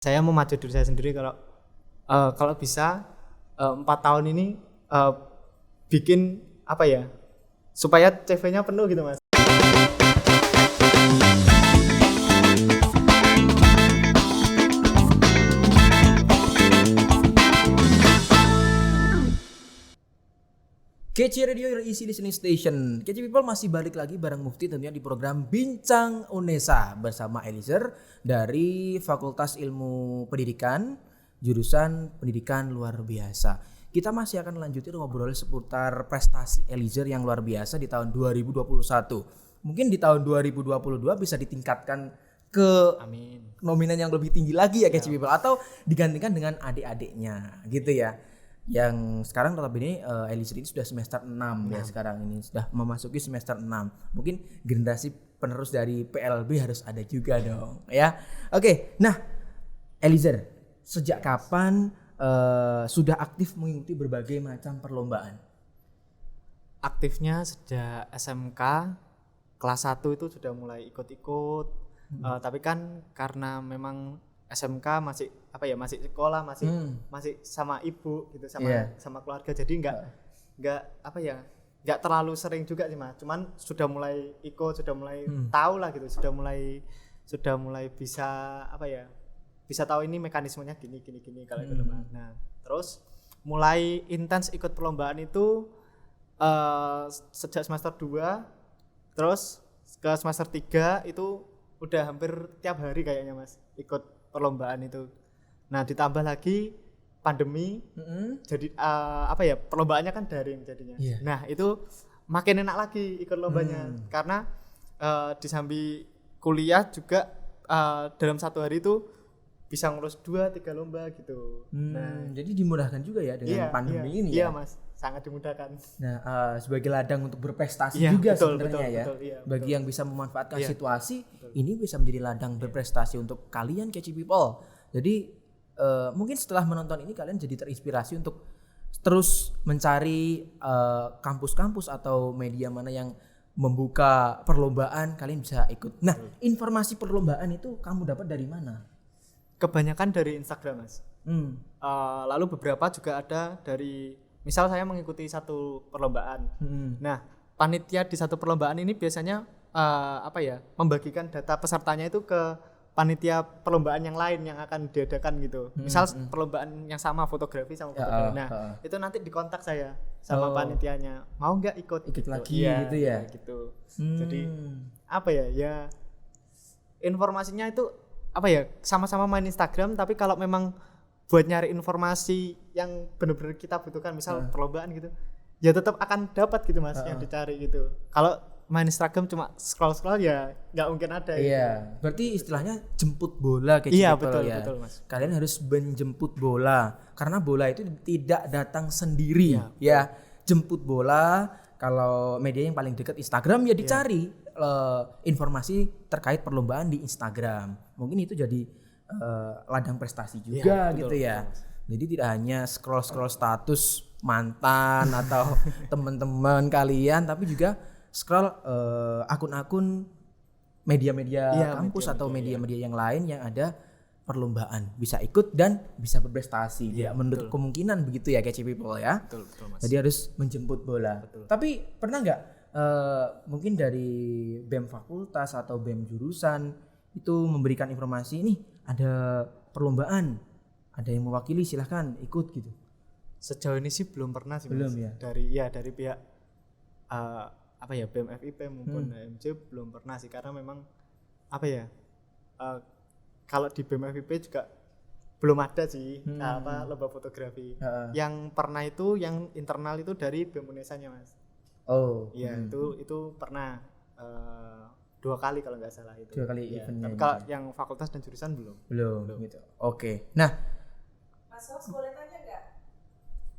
Saya mau maju diri saya sendiri kalau bisa 4 tahun ini bikin apa ya supaya CV-nya penuh gitu Mas. Kece Radio, your easy listening station. Kece People masih balik lagi bareng Mufti tentunya di program Bincang Unesa bersama Eliezer dari Fakultas Ilmu Pendidikan, jurusan Pendidikan Luar Biasa. Kita masih akan lanjutin ngobrol seputar prestasi Eliezer yang luar biasa di tahun 2021. Mungkin di tahun 2022 bisa ditingkatkan ke nominan yang lebih tinggi lagi ya Kece People, atau digantikan dengan adik-adiknya gitu ya. Yang sekarang notabene Eliezer ini sudah semester 6 ya, sekarang ini sudah memasuki semester 6. Mungkin generasi penerus dari PLB harus ada juga dong ya. Oke, nah Eliezer, sejak kapan sudah aktif mengikuti berbagai macam perlombaan? Aktifnya sejak SMK kelas 1 itu sudah mulai ikut-ikut. Tapi kan karena memang SMK masih masih sekolah, masih sama ibu gitu, sama keluarga, jadi nggak terlalu sering juga sih Mas. Cuman sudah mulai ikut, sudah mulai tahu lah gitu, sudah mulai bisa tahu ini mekanismenya gini kalau itu Mas. Nah, terus mulai intens ikut perlombaan itu sejak semester 2, terus ke semester 3 itu udah hampir tiap hari kayaknya Mas ikut perlombaan itu. Nah, ditambah lagi pandemi, jadi perlombaannya kan daring jadinya. Nah, itu makin enak lagi ikut lombanya karena disambi kuliah juga dalam satu hari itu bisa ngurus 2-3 lomba gitu. Nah, jadi dimudahkan juga ya dengan pandemi ini ya. Iya Mas, sangat dimudahkan. Nah, sebagai ladang untuk berprestasi juga sebenarnya ya. Bagi yang bisa memanfaatkan situasi, ini bisa menjadi ladang berprestasi untuk kalian Kece People. Jadi mungkin setelah menonton ini kalian jadi terinspirasi untuk terus mencari kampus-kampus atau media mana yang membuka perlombaan, kalian bisa ikut. Nah, informasi perlombaan itu kamu dapat dari mana? Kebanyakan dari Instagram Mas. Lalu beberapa juga ada dari, misal saya mengikuti satu perlombaan. Nah, panitia di satu perlombaan ini biasanya membagikan data pesertanya itu ke panitia perlombaan yang lain yang akan diadakan gitu. Misal perlombaan yang sama fotografi sama fotografi. Nah, itu nanti dikontak saya sama panitianya. Mau nggak ikut lagi gitu ya? Gitu. Jadi informasinya itu sama-sama main Instagram, tapi kalau memang buat nyari informasi yang benar-benar kita butuhkan, misal perlombaan gitu, ya tetap akan dapat gitu Mas yang dicari gitu. Kalau main Instagram cuma scroll ya nggak mungkin ada. Iya, berarti istilahnya jemput bola kayak gitu ya. Betul Mas. Kalian harus menjemput bola karena bola itu tidak datang sendiri ya. Jemput bola, kalau media yang paling dekat Instagram ya dicari informasi terkait perlombaan di Instagram. Mungkin itu jadi ladang prestasi juga gitu ya. Jadi tidak hanya scroll status mantan atau teman-teman kalian, tapi juga scroll akun-akun media-media kampus atau media-media yang lain yang ada perlombaan, bisa ikut dan bisa berprestasi. Menurut kemungkinan begitu ya Kece People ya. Betul Mas. Jadi harus menjemput bola. Tapi pernah nggak mungkin dari BEM fakultas atau BEM jurusan itu memberikan informasi ini ada perlombaan, ada yang mewakili, silahkan ikut gitu? Sejauh ini sih belum pernah sih belum Mas. Ya. Dari pihak BEM FIP maupun HMJ belum pernah sih, karena memang kalau di BEM FIP juga belum ada sih lomba fotografi. Yang pernah itu yang internal itu dari BEM Unesanya Mas. Itu pernah 2 kali kalau nggak salah itu. 2 kali eventnya. Tapi kalau yang fakultas dan jurusan belum gitu. Oke. Nah, Mas Ros boleh tanya nggak?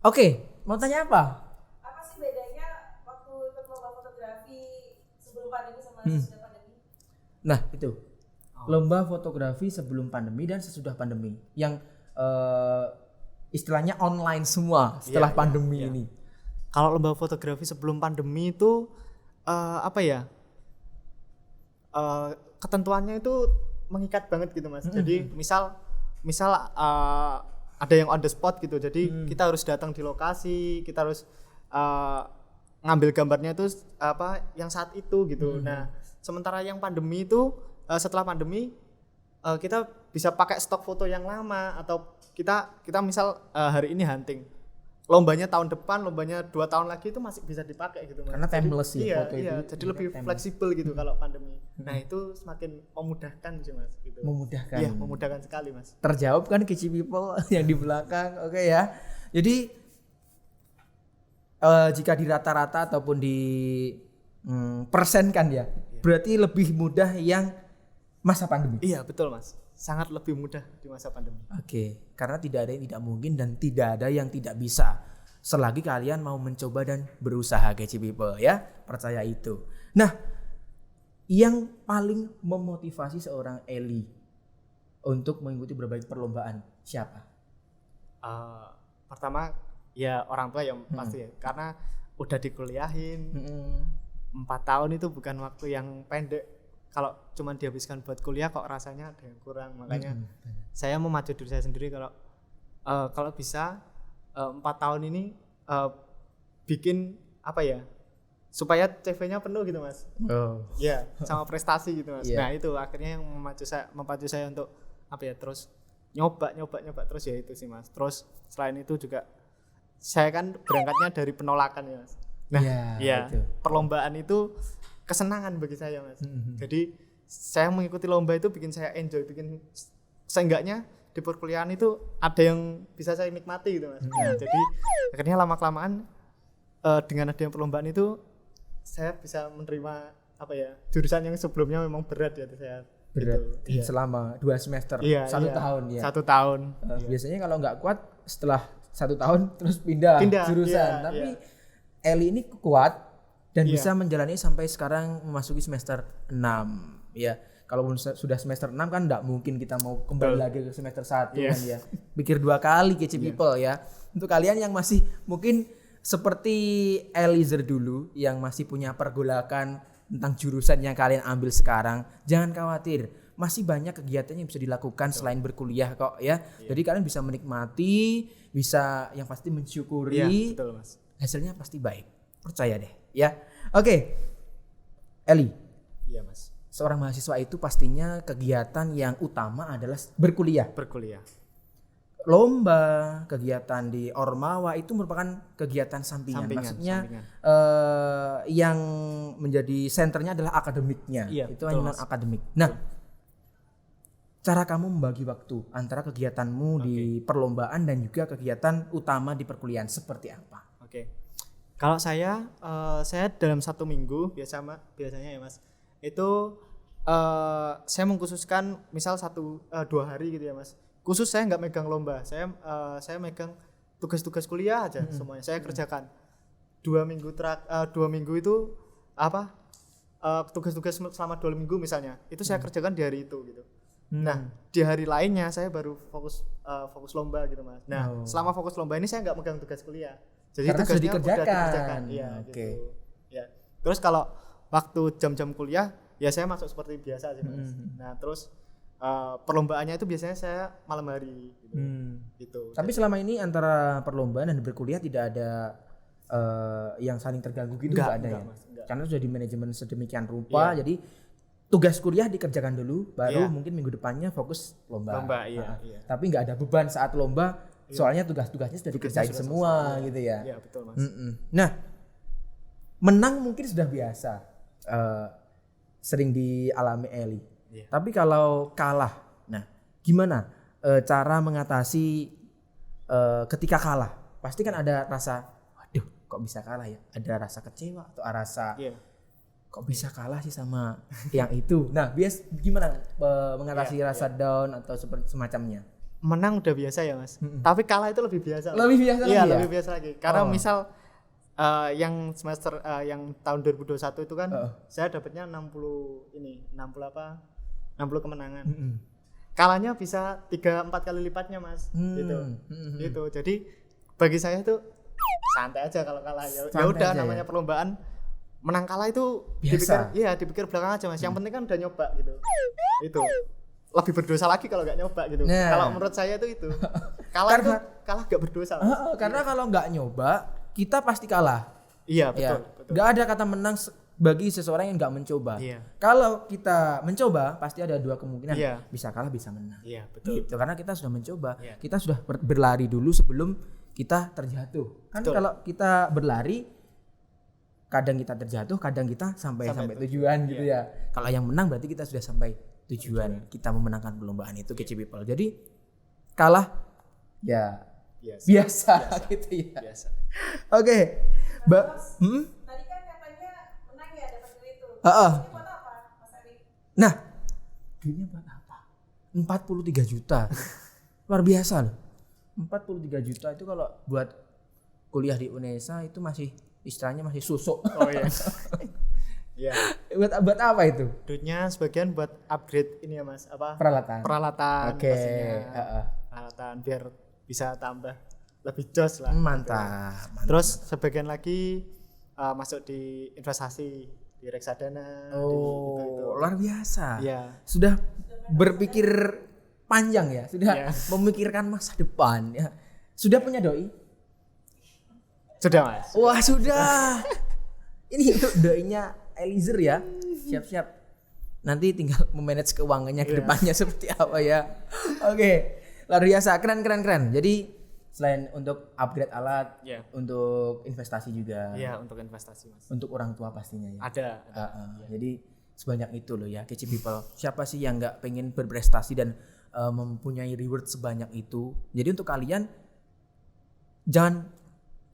Oke, mau tanya apa? Apa sih bedanya waktu ikut lomba fotografi sebelum pandemi sama sesudah pandemi? Nah, itu. Lomba fotografi sebelum pandemi dan sesudah pandemi. Yang istilahnya online semua setelah pandemi ini. Kalau lomba fotografi sebelum pandemi itu ketentuannya itu mengikat banget gitu Mas. Jadi misal misal ada yang on the spot gitu, jadi kita harus datang di lokasi, kita harus ngambil gambarnya itu yang saat itu gitu. Nah sementara yang pandemi itu setelah pandemi kita bisa pakai stok foto yang lama, atau kita misal hari ini hunting, lombanya tahun depan, lombanya 2 tahun lagi itu masih bisa dipakai gitu Mas. Karena timeless ya foto iya, itu. jadi lebih fleksibel gitu kalau pandemi. Nah itu semakin memudahkan sih Mas gitu. Memudahkan. Iya, memudahkan sekali Mas. Terjawab kan Keci People yang di belakang. Oke ya. Jadi jika di rata-rata ataupun di persenkan ya, berarti lebih mudah yang masa pandemi. Iya betul Mas, sangat lebih mudah di masa pandemi. Oke, karena tidak ada yang tidak mungkin dan tidak ada yang tidak bisa. Selagi kalian mau mencoba dan berusaha, Keci People ya, percaya itu. Nah, yang paling memotivasi seorang Eli untuk mengikuti berbagai perlombaan siapa? Pertama ya orang tua yang pasti ya, karena udah dikuliahin 4 tahun itu bukan waktu yang pendek. Kalau cuma dihabiskan buat kuliah kok rasanya ada yang kurang, makanya saya memacu diri saya sendiri kalau bisa 4 tahun ini bikin apa ya, supaya CV-nya penuh gitu Mas. Ya sama prestasi gitu Mas. Nah itu akhirnya yang memacu saya untuk apa ya, terus nyoba terus ya itu sih Mas. Terus selain itu juga saya kan berangkatnya dari penolakan ya Mas. Nah ya perlombaan itu kesenangan bagi saya Mas. Jadi saya mengikuti lomba itu bikin saya enjoy, bikin seenggaknya di perkuliahan itu ada yang bisa saya nikmati gitu Mas. Nah, jadi akhirnya lama-kelamaan dengan adanya perlombaan itu saya bisa menerima apa ya, jurusan yang sebelumnya memang berat ya saya. Berat gitu. selama 2 semester, 1 tahun ya. 1 tahun. Biasanya kalau nggak kuat setelah 1 tahun terus pindah jurusan. Tapi Eli ini kuat dan bisa menjalani sampai sekarang memasuki semester 6 ya. Kalau sudah semester 6 kan enggak mungkin kita mau kembali lagi ke semester 1 kan ya. Pikir 2 kali Keci People ya. Untuk kalian yang masih mungkin seperti Eliezer dulu yang masih punya pergolakan tentang jurusan yang kalian ambil sekarang, jangan khawatir. Masih banyak kegiatan yang bisa dilakukan selain berkuliah kok ya. Jadi kalian bisa menikmati, bisa yang pasti mensyukuri. Betul Mas. Hasilnya pasti baik. Percaya deh ya. Oke. Eli. Iya Mas. Seorang mahasiswa itu pastinya kegiatan yang utama adalah berkuliah. Lomba, kegiatan di Ormawa itu merupakan kegiatan sampingan. Maksudnya yang menjadi senternya adalah akademiknya. Itu hanya non akademik. Nah, cara kamu membagi waktu antara kegiatanmu di perlombaan dan juga kegiatan utama di perkuliahan seperti apa? Kalau saya dalam 1 minggu biasanya ya Mas, itu saya mengkhususkan misal 1-2 hari gitu ya Mas. Khusus saya nggak megang lomba, saya megang tugas-tugas kuliah aja semuanya saya kerjakan. 2 minggu itu tugas-tugas selama 2 minggu misalnya itu saya kerjakan di hari itu gitu. Nah di hari lainnya saya baru fokus lomba gitu Mas. Nah selama fokus lomba ini saya nggak megang tugas kuliah. Jadi karena tugasnya sudah dikerjakan. Iya, gitu. Ya. Terus kalau waktu jam-jam kuliah ya saya masuk seperti biasa sih Mas. Nah, terus perlombaannya itu biasanya saya malam hari gitu. Gitu. Tapi selama ini antara perlombaan dan berkuliah tidak ada yang saling terganggu gitu enggak ada ya? Mas, karena sudah di manajemen sedemikian rupa jadi tugas kuliah dikerjakan dulu baru mungkin minggu depannya fokus lomba. Tapi enggak ada beban saat lomba. Soalnya tugas-tugasnya sudah dikerjain semua gitu ya. Iya betul Mas. Nah, menang mungkin sudah biasa, sering dialami Eli. Tapi kalau kalah, nah gimana cara mengatasi ketika kalah? Pasti kan ada rasa, waduh kok bisa kalah ya? Ada rasa kecewa atau rasa kok bisa kalah sih sama yang itu. Nah gimana mengatasi rasa down atau seperti semacamnya? Menang udah biasa ya Mas, tapi kalah itu lebih biasa. Lebih biasa lagi. Karena misal yang semester yang tahun 2021 itu kan saya dapatnya 60 kemenangan. Kalahnya bisa 3-4 kali lipatnya Mas. Gitu. Jadi bagi saya itu santai aja kalau kalah ya udah namanya perlombaan, menang kalah itu dipikir belakangan aja Mas. Yang penting kan udah nyoba gitu. Itu. lebih berdosa lagi kalau nggak nyoba gitu. Nah. Kalau menurut saya itu kalah nggak berdosa. Mas. Karena kalau nggak nyoba, kita pasti kalah. Iya betul. Ya. Betul. Nggak ada kata menang bagi seseorang yang nggak mencoba. Iya. Kalau kita mencoba, pasti ada dua kemungkinan. Iya. Bisa kalah, bisa menang. Iya betul. Gitu. Karena kita sudah mencoba, Iya. kita sudah berlari dulu sebelum kita terjatuh. Kan Betul. kalau kita berlari, kadang kita terjatuh, kadang kita sampai tujuan gitu ya. Kalau yang menang berarti kita sudah sampai tujuan. Kita memenangkan perlombaan itu Kece People. Jadi kalah ya biasa gitu ya. Biasa. Oke. Tadi kan katanya menang ya dapat duit itu. Heeh. Ini buat apa, Mas Ari? Nah, duitnya buat apa? 43 juta. Luar biasa loh. 43 juta itu kalau buat kuliah di UNESA itu masih istilahnya masih susuk. Oh iya. Iya. buat apa itu? Duitnya sebagian buat upgrade ini ya Mas, apa? Peralatan. Peralatan. Oke. pastinya. Peralatan biar bisa tambah lebih jos lah. Mantap. Terus sebagian lagi masuk di investasi di reksadana. Oh, luar biasa. Iya. Sudah berpikir panjang ya, sudah Iya. memikirkan masa depan ya. Sudah punya doi? Sudah Mas. Wah, sudah. Ini untuk doinya Eliezer ya. Siap-siap. Nanti tinggal memanage keuangannya ke depannya seperti apa ya. Oke. Luar biasa, keren. Jadi selain untuk upgrade alat, Iya. untuk investasi juga. Iya, untuk investasi Mas. Untuk orang tua pastinya ya. Ada. Jadi sebanyak itu loh ya Kece People. Siapa sih yang nggak pengen berprestasi dan mempunyai reward sebanyak itu? Jadi untuk kalian jangan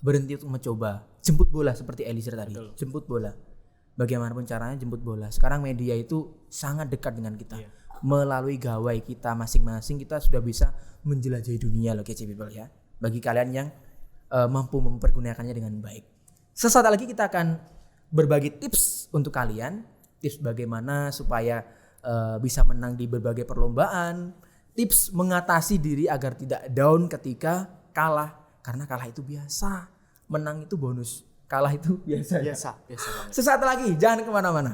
berhenti untuk mencoba. Jemput bola seperti Eliezer tadi. Betul. Jemput bola. Bagaimanapun caranya jemput bola. Sekarang media itu sangat dekat dengan kita. Iya. Melalui gawai kita masing-masing kita sudah bisa menjelajahi dunia loh Kece People ya. Bagi kalian yang mampu mempergunakannya dengan baik. Sesaat lagi kita akan berbagi tips untuk kalian, tips bagaimana supaya bisa menang di berbagai perlombaan, tips mengatasi diri agar tidak down ketika kalah, karena kalah itu biasa, menang itu bonus, kalah itu biasa. Biasa banget. Sesaat lagi, jangan kemana-mana.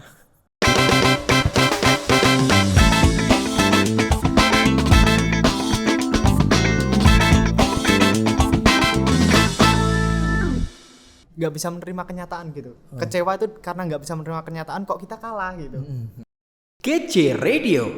Nggak bisa menerima kenyataan gitu. Kecewa itu karena nggak bisa menerima kenyataan kok kita kalah gitu. Kece Radio.